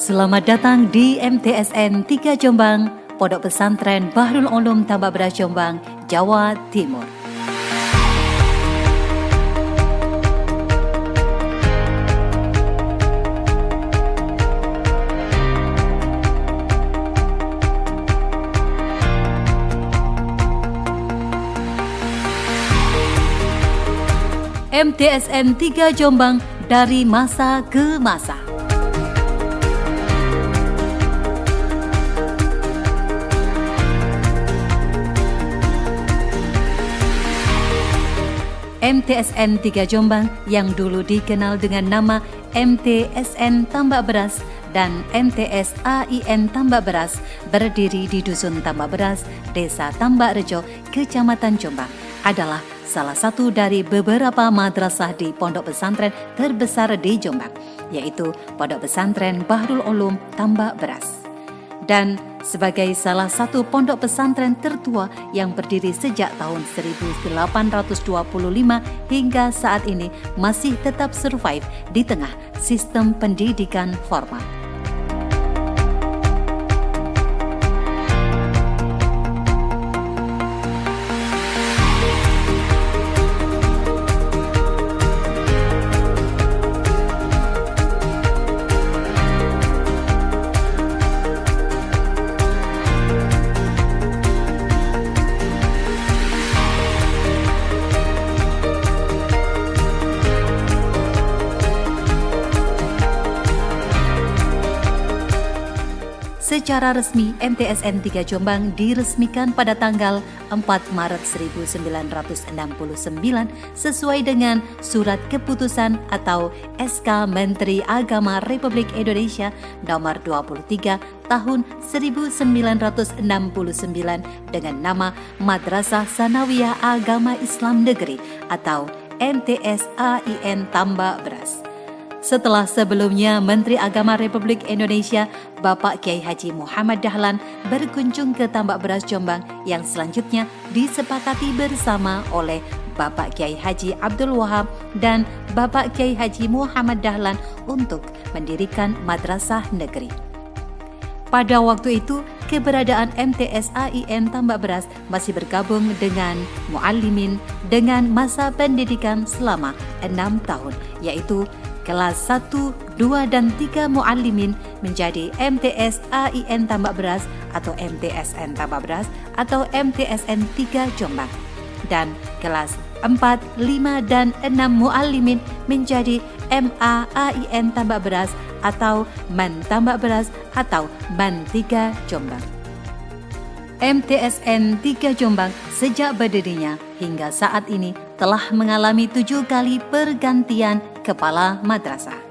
Selamat datang di MTSN 3 Jombang, Pondok Pesantren Bahrul Ulum Tambak Beras Jombang, Jawa Timur. MTSN 3 Jombang dari masa ke masa. MTSN 3 Jombang yang dulu dikenal dengan nama MTSN Tambak Beras dan MTS AIN Tambak Beras berdiri di Dusun Tambak Beras, Desa Tambak Rejo, Kecamatan Jombang, adalah salah satu dari beberapa madrasah di pondok pesantren terbesar di Jombang, yaitu Pondok Pesantren Bahrul Ulum Tambak Beras. Dan sebagai salah satu pondok pesantren tertua yang berdiri sejak tahun 1825 hingga saat ini masih tetap survive di tengah sistem pendidikan formal. Secara resmi, MTSN 3 Jombang diresmikan pada tanggal 4 Maret 1969 sesuai dengan Surat Keputusan atau SK Menteri Agama Republik Indonesia nomor 23 tahun 1969 dengan nama Madrasah Sanawiyah Agama Islam Negeri atau MTS AIN Tambak Beras. Setelah sebelumnya Menteri Agama Republik Indonesia Bapak Kiai Haji Muhammad Dahlan berkunjung ke Tambak Beras Jombang yang selanjutnya disepakati bersama oleh Bapak Kiai Haji Abdul Wahab dan Bapak Kiai Haji Muhammad Dahlan untuk mendirikan madrasah negeri. Pada waktu itu, keberadaan MTS AIN Tambak Beras masih bergabung dengan muallimin dengan masa pendidikan selama 6 tahun, yaitu kelas 1, 2, dan 3 muallimin menjadi MTS AIN Tambak Beras atau MTSN Tambak Beras atau MTSN 3 Jombang. Dan kelas 4, 5, dan 6 muallimin menjadi MA AIN Tambak Beras atau MAN Tambak Beras atau MAN 3 Jombang. MTSN 3 Jombang sejak berdirinya hingga saat ini telah mengalami 7 kali pergantian kepala madrasah.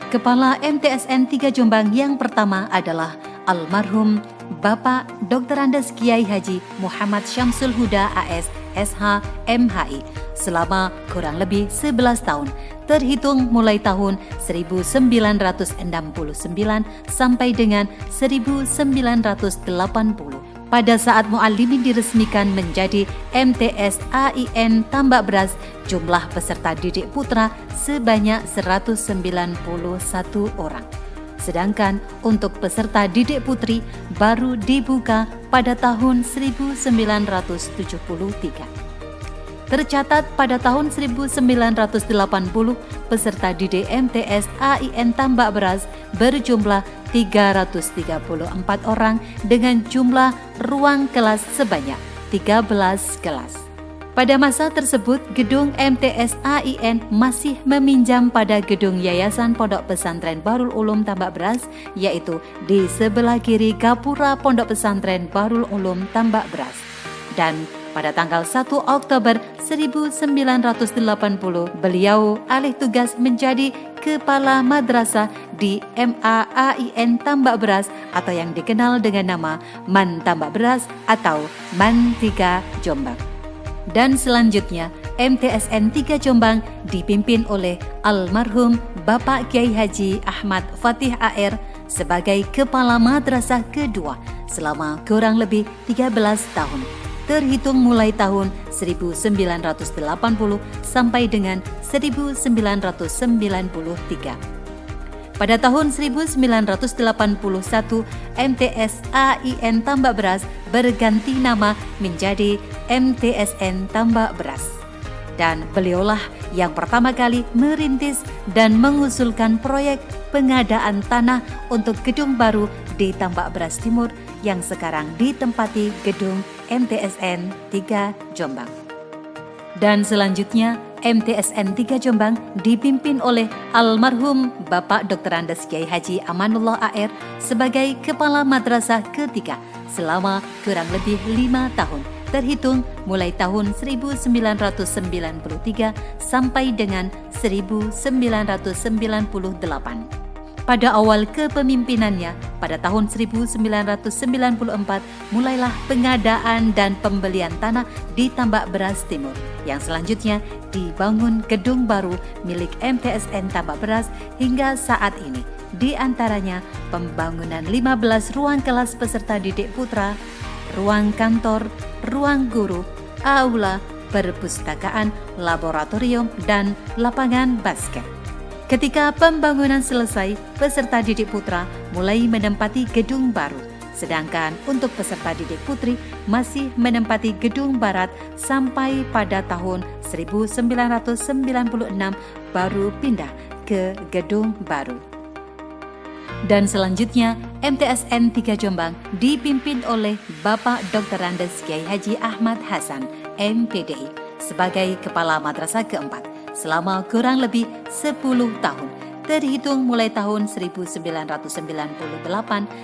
Kepala MTSN 3 Jombang yang pertama adalah almarhum Bapak Dr. Andes Kiai Haji Muhammad Syamsul Huda AS SH MHI selama kurang lebih 11 tahun, terhitung mulai tahun 1969 sampai dengan 1980. Pada saat muallimin diresmikan menjadi MTS AIN Tambak Beras, jumlah peserta didik putra sebanyak 191 orang. Sedangkan untuk peserta didik putri baru dibuka pada tahun 1973. Tercatat pada tahun 1980, peserta didik MTS AIN Tambak Beras berjumlah 334 orang dengan jumlah ruang kelas sebanyak 13 kelas. Pada masa tersebut, gedung MTS AIN masih meminjam pada gedung Yayasan Pondok Pesantren Bahrul Ulum Tambak Beras, yaitu di sebelah kiri gapura Pondok Pesantren Bahrul Ulum Tambak Beras. Dan pada tanggal 1 Oktober 1980, beliau alih tugas menjadi Kepala Madrasah di MA AIN Tambak Beras atau yang dikenal dengan nama MAN Tambak Beras atau MAN 3 Jombang. Dan selanjutnya, MTSN 3 Jombang dipimpin oleh almarhum Bapak Kiai Haji Ahmad Fatih AR sebagai Kepala Madrasah kedua selama kurang lebih 13 tahun. Terhitung mulai tahun 1980 sampai dengan 1993. Pada tahun 1981, MTS AIN Tambak Beras berganti nama menjadi MTSN Tambak Beras. Dan beliaulah yang pertama kali merintis dan mengusulkan proyek pengadaan tanah untuk gedung baru di Tambak Beras Timur yang sekarang ditempati gedung MTSN 3 Jombang. Dan selanjutnya, MTSN 3 Jombang dipimpin oleh almarhum Bapak Dr. Andes Kiai Haji Amanullah AR sebagai Kepala Madrasah ketiga selama kurang lebih 5 tahun, terhitung mulai tahun 1993 sampai dengan 1998. Pada awal kepemimpinannya, pada tahun 1994, mulailah pengadaan dan pembelian tanah di Tambak Beras Timur, yang selanjutnya dibangun gedung baru milik MTSN Tambak Beras hingga saat ini. Di antaranya pembangunan 15 ruang kelas peserta didik putra, ruang kantor, ruang guru, aula, perpustakaan, laboratorium, dan lapangan basket. Ketika pembangunan selesai, peserta didik putra mulai menempati gedung baru, sedangkan untuk peserta didik putri masih menempati gedung barat sampai pada tahun 1996 baru pindah ke gedung baru. Dan selanjutnya, MTSN 3 Jombang dipimpin oleh Bapak Dr. Andes Kiai Haji Ahmad Hasan, MPDI, sebagai Kepala Madrasah keempat selama kurang lebih 10 tahun, terhitung mulai tahun 1998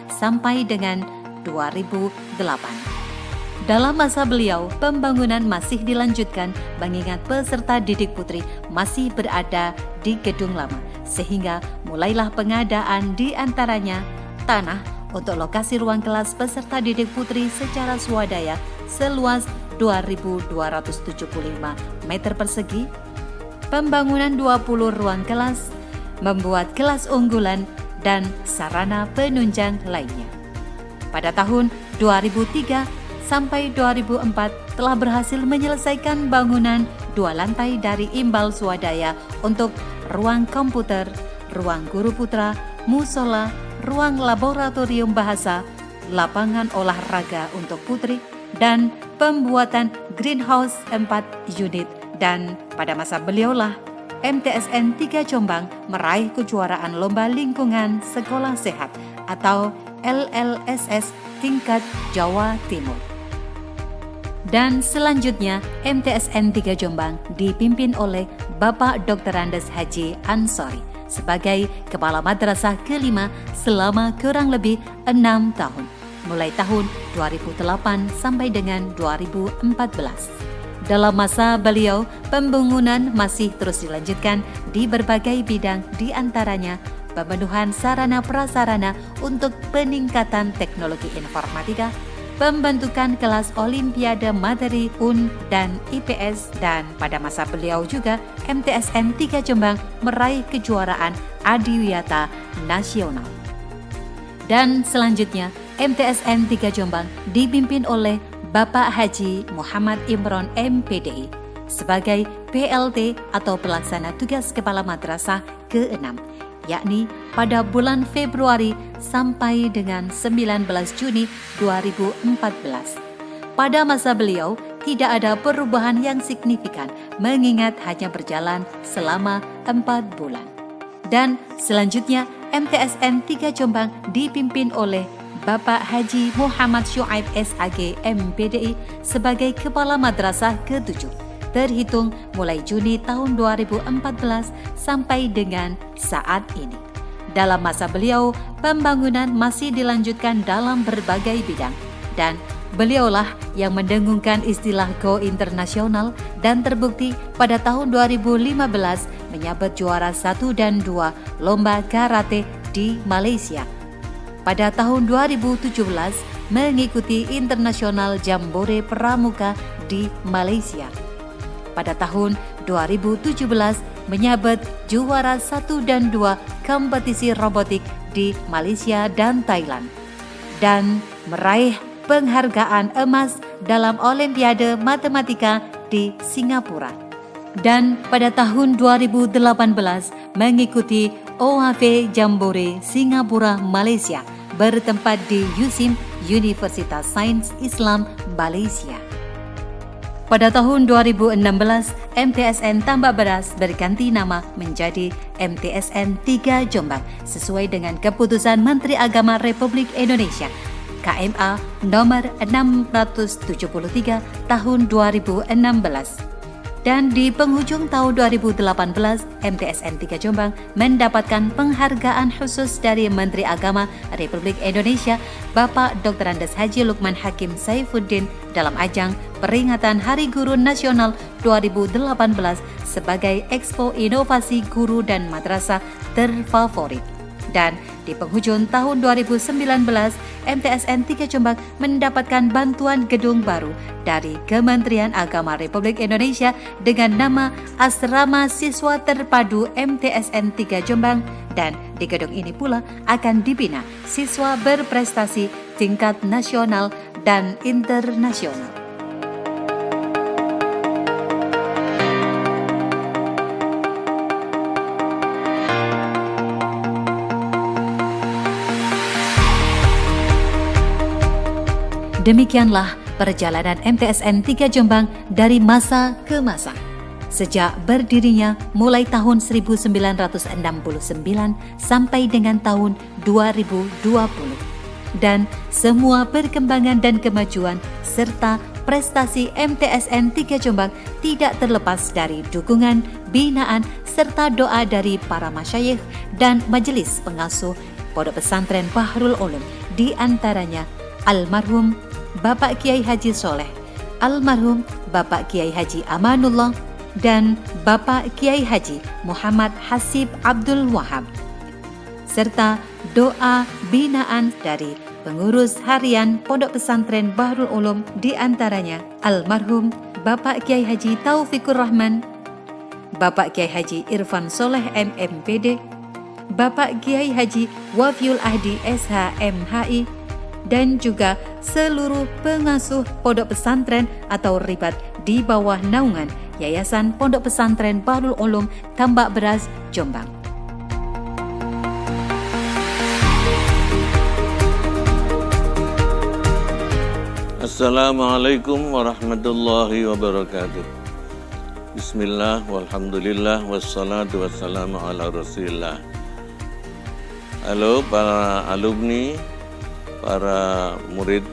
sampai dengan 2008. Dalam masa beliau, pembangunan masih dilanjutkan mengingat peserta didik putri masih berada di gedung lama, sehingga mulailah pengadaan di antaranya tanah untuk lokasi ruang kelas peserta didik putri secara swadaya seluas 2.275 meter persegi, pembangunan 20 ruang kelas, membuat kelas unggulan, dan sarana penunjang lainnya. Pada tahun 2003 sampai 2004 telah berhasil menyelesaikan bangunan 2 lantai dari imbal swadaya untuk ruang komputer, ruang guru putra, musola, ruang laboratorium bahasa, lapangan olahraga untuk putri, dan pembuatan greenhouse 4 unit. Dan pada masa beliaulah MTSN 3 Jombang meraih kejuaraan Lomba Lingkungan Sekolah Sehat atau LLSS tingkat Jawa Timur. Dan selanjutnya MTSN 3 Jombang dipimpin oleh Bapak Dr. Andes Haji Ansori sebagai Kepala Madrasah kelima selama kurang lebih 6 tahun, mulai tahun 2008 sampai dengan 2014. Dalam masa beliau, pembangunan masih terus dilanjutkan di berbagai bidang, di antaranya pemenuhan sarana prasarana untuk peningkatan teknologi informatika, pembentukan kelas Olimpiade Materi UN dan IPS, dan pada masa beliau juga MTSN 3 Jombang meraih kejuaraan Adiwiyata Nasional. Dan selanjutnya MTSN 3 Jombang dipimpin oleh Bapak Haji Muhammad Imron MPDI sebagai PLT atau Pelaksana Tugas Kepala Madrasah ke-6, yakni pada bulan Februari sampai dengan 19 Juni 2014. Pada masa beliau, tidak ada perubahan yang signifikan mengingat hanya berjalan selama 4 bulan. Dan selanjutnya MTSN 3 Jombang dipimpin oleh Bapak Haji Muhammad Syuaib SAG MPDI sebagai Kepala Madrasah ke-7, terhitung mulai Juni tahun 2014 sampai dengan saat ini. Dalam masa beliau, pembangunan masih dilanjutkan dalam berbagai bidang, dan beliaulah yang mendengungkan istilah Go Internasional dan terbukti pada tahun 2015 menyabet juara 1 dan 2 Lomba Karate di Malaysia. Pada tahun 2017 mengikuti Internasional Jambore Pramuka di Malaysia. Pada tahun 2017 menyabet juara 1 dan 2 kompetisi robotik di Malaysia dan Thailand, dan meraih penghargaan emas dalam Olimpiade Matematika di Singapura. Dan pada tahun 2018 mengikuti OHV Jambore Singapura, Malaysia, bertempat di USIM, Universitas Sains Islam Malaysia. Pada tahun 2016, MTSN Tambak Beras berganti nama menjadi MTSN 3 Jombang sesuai dengan keputusan Menteri Agama Republik Indonesia KMA nomor 673 tahun 2016. Dan di penghujung tahun 2018, MTSN 3 Jombang mendapatkan penghargaan khusus dari Menteri Agama Republik Indonesia Bapak Dr. Andes Haji Lukman Hakim Saifuddin dalam ajang peringatan Hari Guru Nasional 2018 sebagai Expo Inovasi Guru dan Madrasah Terfavorit. Dan di penghujung tahun 2019, MTSN 3 Jombang mendapatkan bantuan gedung baru dari Kementerian Agama Republik Indonesia dengan nama Asrama Siswa Terpadu MTSN 3 Jombang, dan di gedung ini pula akan dibina siswa berprestasi tingkat nasional dan internasional. Demikianlah perjalanan MTSN 3 Jombang dari masa ke masa. Sejak berdirinya mulai tahun 1969 sampai dengan tahun 2020. Dan semua perkembangan dan kemajuan serta prestasi MTSN 3 Jombang tidak terlepas dari dukungan, binaan, serta doa dari para masyayikh dan majelis pengasuh Pondok Pesantren Bahrul Ulum, di antaranya almarhum Bapak Kiai Haji Soleh, almarhum Bapak Kiai Haji Amanullah, dan Bapak Kiai Haji Muhammad Hasib Abdul Wahab, serta doa binaan dari pengurus harian Pondok Pesantren Bahrul Ulum, di antaranya almarhum Bapak Kiai Haji Taufikur Rahman, Bapak Kiai Haji Irfan Soleh MMPD, Bapak Kiai Haji Wafiul Ahdi SHMHI, dan juga seluruh pengasuh pondok pesantren atau ribat di bawah naungan Yayasan Pondok Pesantren Bahrul Ulum Tambak Beras, Jombang. Assalamualaikum warahmatullahi wabarakatuh. Bismillah, walhamdulillah, wassalatu wassalamu ala rasulillah. Halo para alumni, para murid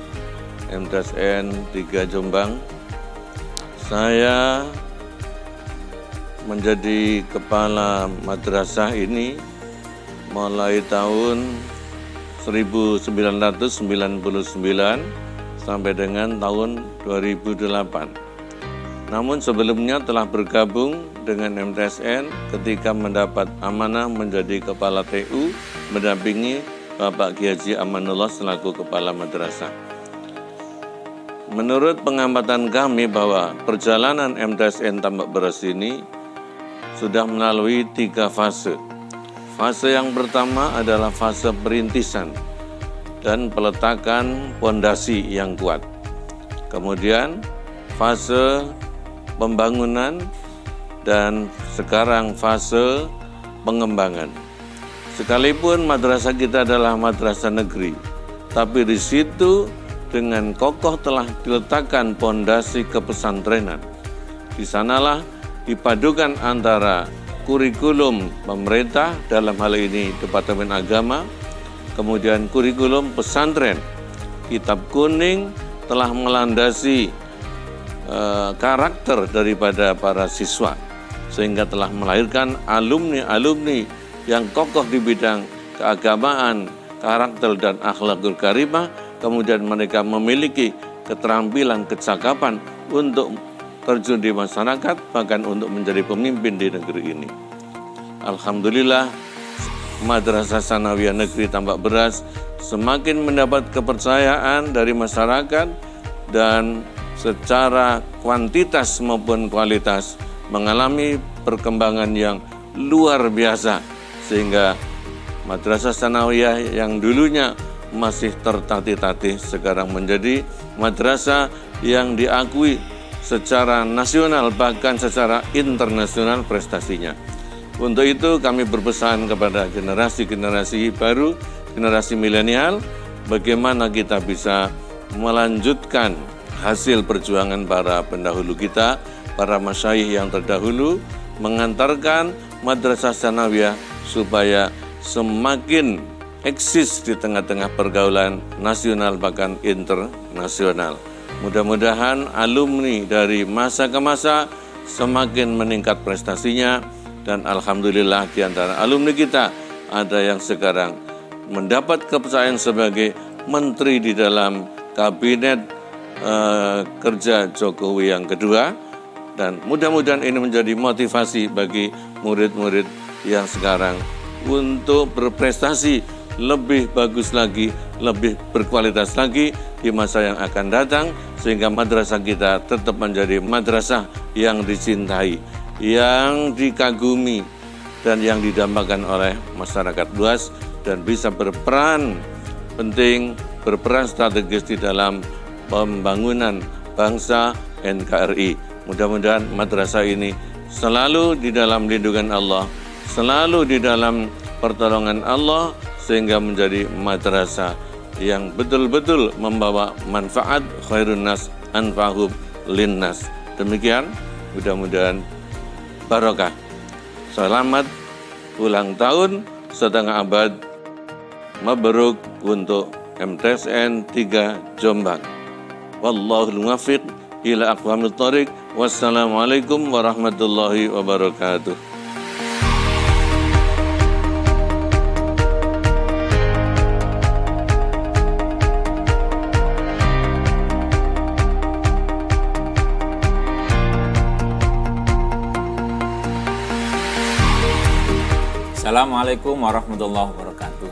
MTSN 3 Jombang. Saya menjadi kepala madrasah ini mulai tahun 1999 sampai dengan tahun 2008. Namun sebelumnya telah bergabung dengan MTSN ketika mendapat amanah menjadi kepala TU mendampingi Bapak Kiai Haji Amanullah selaku kepala madrasah. Menurut pengamatan kami bahwa perjalanan MTSN Tambak Beras ini sudah melalui 3 fase. Fase yang pertama adalah fase perintisan dan peletakan pondasi yang kuat. Kemudian fase pembangunan dan sekarang fase pengembangan. Sekalipun madrasah kita adalah madrasah negeri, tapi di situ dengan kokoh telah diletakkan pondasi kepesantrenan. Di sanalah dipadukan antara kurikulum pemerintah, dalam hal ini Departemen Agama, kemudian kurikulum pesantren. Kitab kuning telah melandasi karakter daripada para siswa, sehingga telah melahirkan alumni-alumni yang kokoh di bidang keagamaan, karakter dan akhlakul karimah. Kemudian mereka memiliki keterampilan, kecakapan untuk terjun di masyarakat, bahkan untuk menjadi pemimpin di negeri ini. Alhamdulillah, Madrasah Sanawiyah Negeri Tambak Beras semakin mendapat kepercayaan dari masyarakat dan secara kuantitas maupun kualitas mengalami perkembangan yang luar biasa, sehingga Madrasah Sanawiyah yang dulunya masih tertatih-tatih sekarang menjadi madrasah yang diakui secara nasional bahkan secara internasional prestasinya. Untuk itu kami berpesan kepada generasi-generasi baru, generasi milenial, bagaimana kita bisa melanjutkan hasil perjuangan para pendahulu kita, para masyayikh yang terdahulu, mengantarkan madrasah sanawiyah supaya semakin eksis di tengah-tengah pergaulan nasional bahkan internasional. Mudah-mudahan alumni dari masa ke masa semakin meningkat prestasinya, dan alhamdulillah di antara alumni kita ada yang sekarang mendapat kepercayaan sebagai menteri di dalam kabinet kerja Jokowi yang kedua, dan mudah-mudahan ini menjadi motivasi bagi murid-murid yang sekarang untuk berprestasi lebih bagus lagi, lebih berkualitas lagi di masa yang akan datang, sehingga madrasah kita tetap menjadi madrasah yang dicintai, yang dikagumi, dan yang didambakan oleh masyarakat luas, dan bisa berperan penting, berperan strategis di dalam pembangunan bangsa NKRI. Mudah-mudahan madrasah ini selalu di dalam lindungan Allah, selalu di dalam pertolongan Allah, sehingga menjadi madrasah yang betul-betul membawa manfaat, khairun nas anfa'hum linnas. Demikian, mudah-mudahan barokah. Selamat ulang tahun setengah abad mabruk untuk MTSN 3 Jombang. Wallahul muwaffiq ila aqwamit thoriq. Wassalamualaikum warahmatullahi wabarakatuh. Assalamualaikum warahmatullahi wabarakatuh.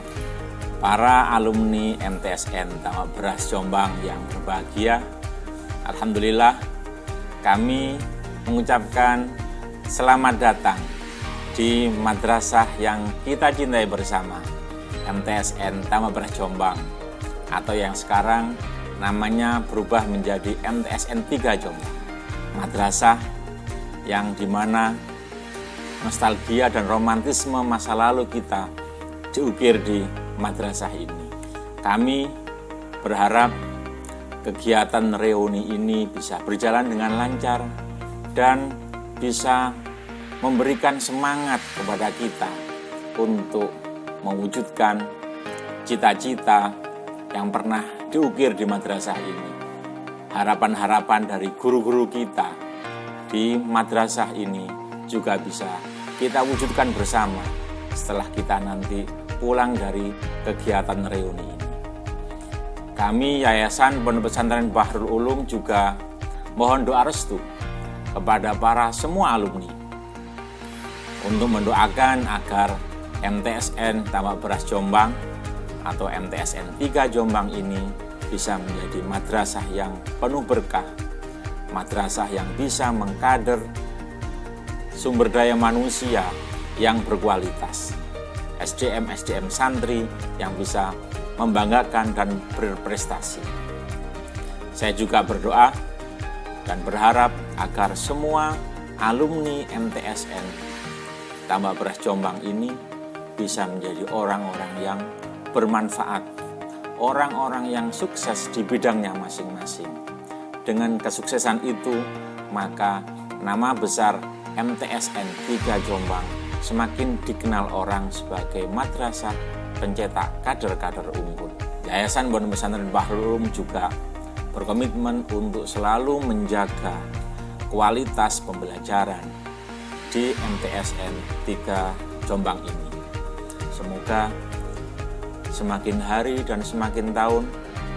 Para alumni MTSN Tamak Beras Jombang yang berbahagia, alhamdulillah kami mengucapkan selamat datang di madrasah yang kita cintai bersama, MTSN Tamak Beras Jombang, atau yang sekarang namanya berubah menjadi MTSN 3 Jombang. Madrasah yang dimana nostalgia dan romantisme masa lalu kita diukir di madrasah ini. Kami berharap kegiatan reuni ini bisa berjalan dengan lancar dan bisa memberikan semangat kepada kita untuk mewujudkan cita-cita yang pernah diukir di madrasah ini. Harapan-harapan dari guru-guru kita di madrasah ini juga bisa kita wujudkan bersama setelah kita nanti pulang dari kegiatan reuni ini. Kami Yayasan Pondok Pesantren Bahrul Ulum juga mohon doa restu kepada para semua alumni untuk mendoakan agar MTSN Tamak Beras Jombang atau MTSN 3 Jombang ini bisa menjadi madrasah yang penuh berkah, madrasah yang bisa mengkader sumber daya manusia yang berkualitas, SDM santri yang bisa membanggakan dan berprestasi. Saya juga berdoa dan berharap agar semua alumni MTSN Tamak Beras Jombang ini bisa menjadi orang-orang yang bermanfaat, orang-orang yang sukses di bidangnya masing-masing. Dengan kesuksesan itu, maka nama besar MTSN 3 Jombang semakin dikenal orang sebagai madrasah pencetak kader-kader unggul. Yayasan Pondok Pesantren Bahrul Ulum juga berkomitmen untuk selalu menjaga kualitas pembelajaran di MTSN 3 Jombang ini. Semoga semakin hari dan semakin tahun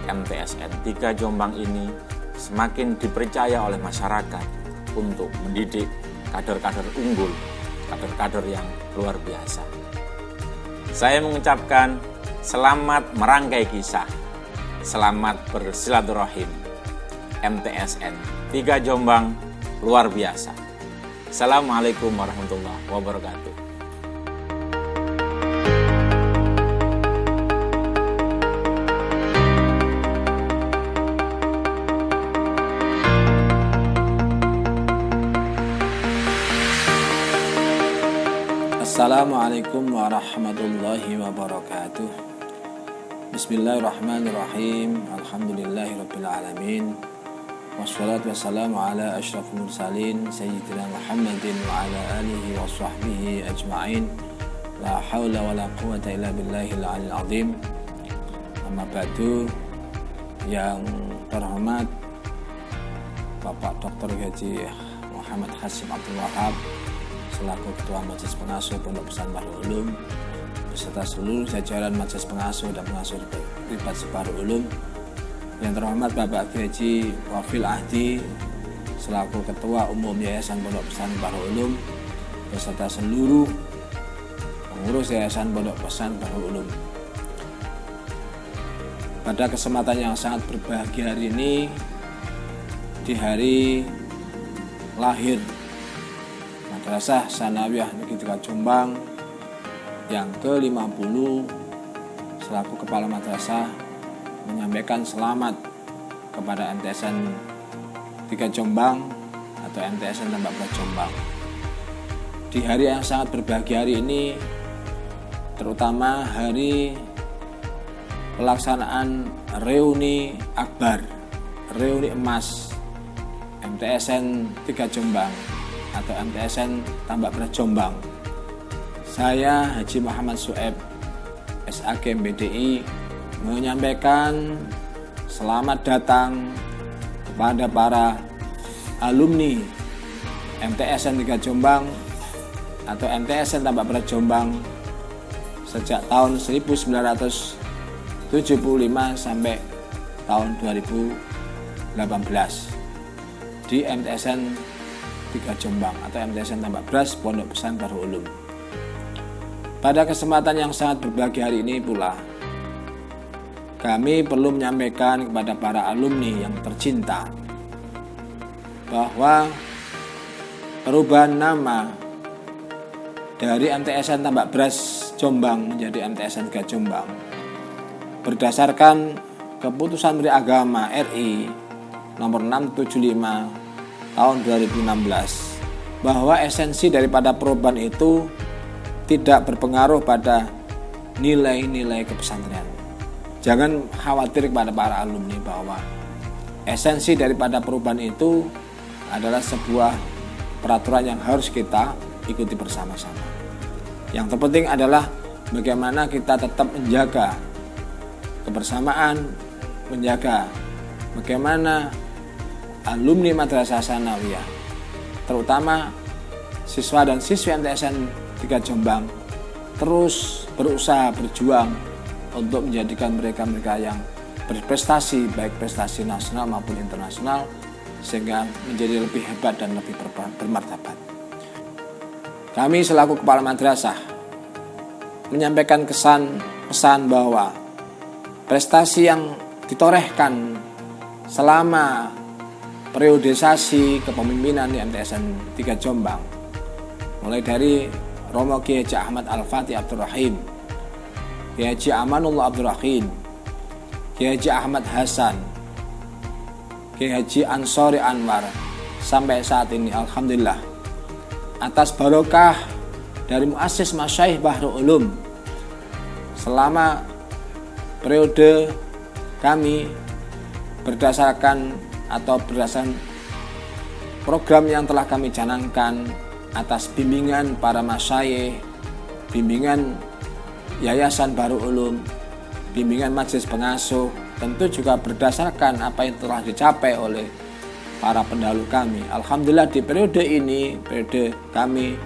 MTSN 3 Jombang ini semakin dipercaya oleh masyarakat untuk mendidik kader-kader unggul, kader-kader yang luar biasa. Saya mengucapkan selamat merangkai kisah, selamat bersilaturahim. MTSN 3 Jombang luar biasa. Assalamualaikum warahmatullahi wabarakatuh. Assalamualaikum warahmatullahi wabarakatuh. Bismillahirrahmanirrahim. Alhamdulillahirabbil alamin. Wassalatu wassalamu ala asyrafil mursalin sayyidina Muhammadin wa ala alihi wa sahbihi ajma'in. La haula wala quwwata illa billahil aliyil azim. Amma ba'du. Yang terhormat Bapak Dr. Haji Muhammad Hasyim Abdul Wahab selaku Ketua Majelis Pengasuh Pondok Pesantren Bahrul Ulum beserta seluruh jajaran Majelis Pengasuh dan Pengasuh Privat Bahrul Ulum. Yang terhormat Bapak Haji Wafil Ahdi selaku Ketua Umum Yayasan Pondok Pesantren Bahrul Ulum beserta seluruh pengurus Yayasan Pondok Pesantren Bahrul Ulum. Pada kesempatan yang sangat berbahagia hari ini, di hari lahir Madrasah Tsanawiyah Negeri 3 Jombang yang ke-50, selaku Kepala Madrasah menyampaikan selamat kepada MTSN 3 Jombang atau MTSN Tambak Beras Jombang. Di hari yang sangat berbahagia hari ini, terutama hari pelaksanaan reuni akbar, reuni emas MTSN 3 Jombang atau MTSN Tambak Beras Jombang. Saya Haji Muhammad Sueb, SAG MBDI, menyampaikan selamat datang kepada para alumni MTSN 3 Jombang atau MTSN Tambak Beras Jombang sejak tahun 1975 sampai tahun 2018 di MTSN 3 Jombang atau MTSN Tambak Beras Pondok Pesantren Bahrul Ulum. Pada kesempatan yang sangat berbahagia hari ini pula, kami perlu menyampaikan kepada para alumni yang tercinta bahwa perubahan nama dari MTSN Tambak Beras Jombang menjadi MTSN 3 Jombang berdasarkan Keputusan Menteri Agama RI nomor 675 tahun 2016, bahwa esensi daripada perubahan itu tidak berpengaruh pada nilai-nilai kepesantrenan. Jangan khawatir kepada para alumni bahwa esensi daripada perubahan itu adalah sebuah peraturan yang harus kita ikuti bersama-sama. Yang terpenting adalah bagaimana kita tetap menjaga kebersamaan, menjaga bagaimana alumni Madrasah Tsanawiyah, terutama siswa dan siswi MTSN 3 Jombang, terus berusaha berjuang untuk menjadikan mereka yang berprestasi, baik prestasi nasional maupun internasional, sehingga menjadi lebih hebat dan lebih bermartabat. Kami selaku Kepala Madrasah menyampaikan pesan bahwa prestasi yang ditorehkan selama periodisasi kepemimpinan di MTSN 3 Jombang, mulai dari Romo Kiai Haji Ahmad Al-Fatih Abdul Rahim, Kiai Haji Amanullah Abdul Rahim, Kiai Haji Ahmad Hasan, Kiai Haji Ansori Anwar, sampai saat ini alhamdulillah atas barokah dari muassis Masyaikh Bahrul Ulum selama periode kami berdasarkan program yang telah kami canangkan atas bimbingan para masyayikh, bimbingan Yayasan Bahrul Ulum, bimbingan Majelis Pengasuh, tentu juga berdasarkan apa yang telah dicapai oleh para pendahulu kami. Alhamdulillah di periode ini, periode kami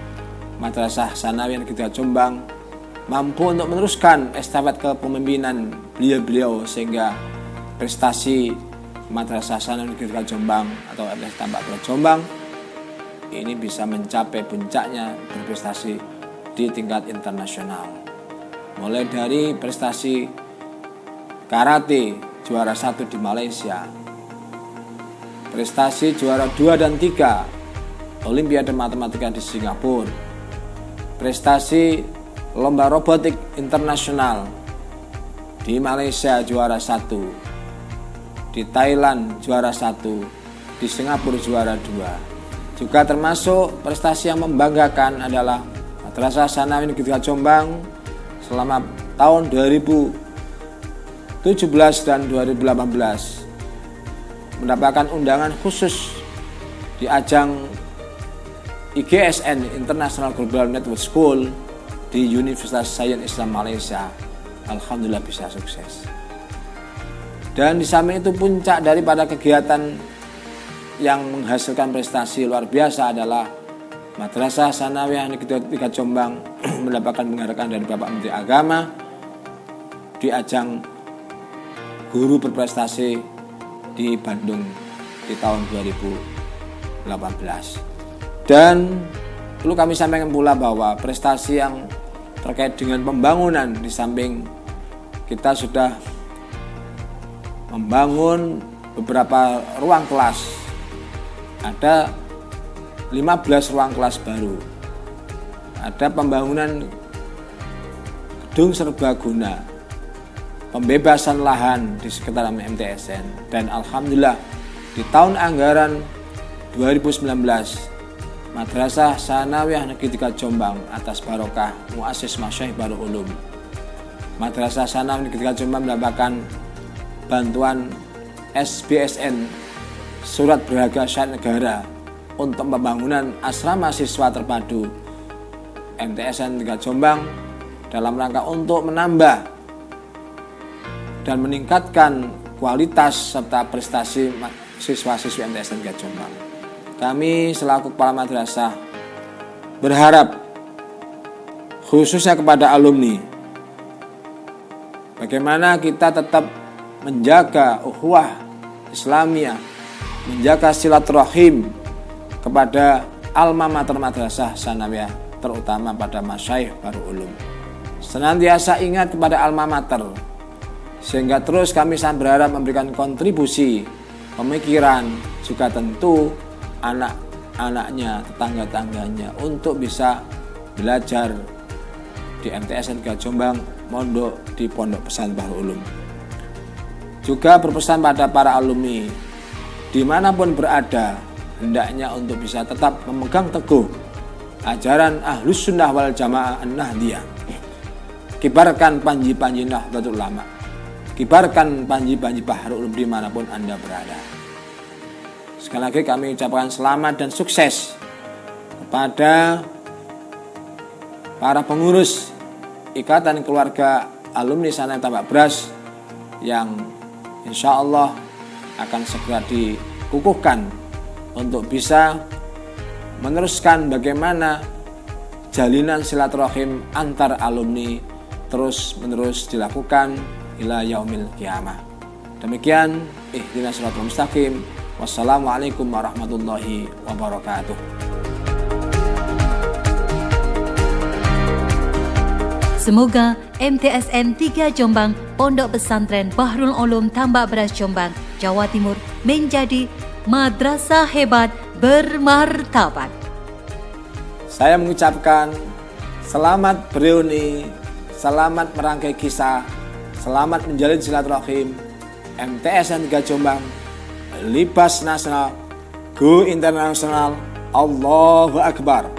Madrasah Tsanawiyah Negeri 3 Jombang mampu untuk meneruskan estafet kepemimpinan beliau-beliau sehingga prestasi Madrasah Tsanawiyah Negeri 3 Jombang atau MTSN Tambak Beras Jombang ini bisa mencapai puncaknya berprestasi di tingkat internasional. Mulai dari prestasi karate juara 1 di Malaysia, prestasi juara 2 dan 3 Olimpiade Matematika di Singapura, prestasi lomba robotik internasional di Malaysia juara 1, di Thailand juara 1, di Singapura juara 2. Juga termasuk prestasi yang membanggakan adalah Madrasah Tsanawiyah Negeri 3 Jombang selama tahun 2017 dan 2018 mendapatkan undangan khusus di ajang IGSN International Global Network School di Universitas Sains Islam Malaysia. Alhamdulillah bisa sukses. Dan di samping itu puncak daripada kegiatan yang menghasilkan prestasi luar biasa adalah Madrasah Tsanawiyah Negeri 3 Jombang mendapatkan penghargaan dari Bapak Menteri Agama di ajang guru berprestasi di Bandung di tahun 2018. Dan perlu kami sampaikan pula bahwa prestasi yang terkait dengan pembangunan, di samping kita sudah membangun beberapa ruang kelas, ada 15 ruang kelas baru, ada pembangunan gedung serbaguna, pembebasan lahan di sekitar MTSN, dan alhamdulillah di tahun anggaran 2019 Madrasah Tsanawiyah Negeri 3 Jombang atas barokah Muassis Masyaikh Bahrul Ulum, Madrasah Tsanawiyah Negeri 3 Jombang mendapatkan bantuan SBSN Surat Berharga Syariat Negara untuk pembangunan asrama siswa terpadu MTSN 3 Jombang dalam rangka untuk menambah dan meningkatkan kualitas serta prestasi siswa-siswi MTSN 3 Jombang. Kami selaku kepala madrasah berharap khususnya kepada alumni, bagaimana kita tetap menjaga ukhuwah Islamiyah, menjaga silaturahim kepada alma mater Madrasah Tsanawiyah, terutama pada Masyaikh Bahrul Ulum. Senantiasa ingat kepada alma mater, sehingga terus kami sangat berharap memberikan kontribusi pemikiran, juga tentu anak-anaknya, tetangga-tangganya untuk bisa belajar di MTSN 3 Jombang, mondok di Pondok Pesantren Bahrul Ulum. Juga berpesan pada para alumni dimanapun berada, hendaknya untuk bisa tetap memegang teguh ajaran Ahlus Sunnah wal Jamaah An-Nahdiyah. Kibarkan panji-panji Nahdlatul Ulama, kibarkan panji-panji Bahrul Ulum dimanapun Anda berada. Sekali lagi kami ucapkan selamat dan sukses kepada para pengurus Ikatan Keluarga Alumni Tsanawiyah Tambak Beras yang insya Allah akan segera dikukuhkan untuk bisa meneruskan bagaimana jalinan silaturahim antar alumni terus menerus dilakukan ila yaumil qiyamah. Demikian ihdinas siratal mustaqim. Wassalamualaikum warahmatullahi wabarakatuh. Semoga MTSN 3 Jombang, Pondok Pesantren Bahrul Ulum Tambak Beras Jombang, Jawa Timur menjadi madrasah hebat bermartabat. Saya mengucapkan selamat bereuni, selamat merangkai kisah, selamat menjalin silaturahim MTSN 3 Jombang, libas nasional, go internasional, Allahu Akbar.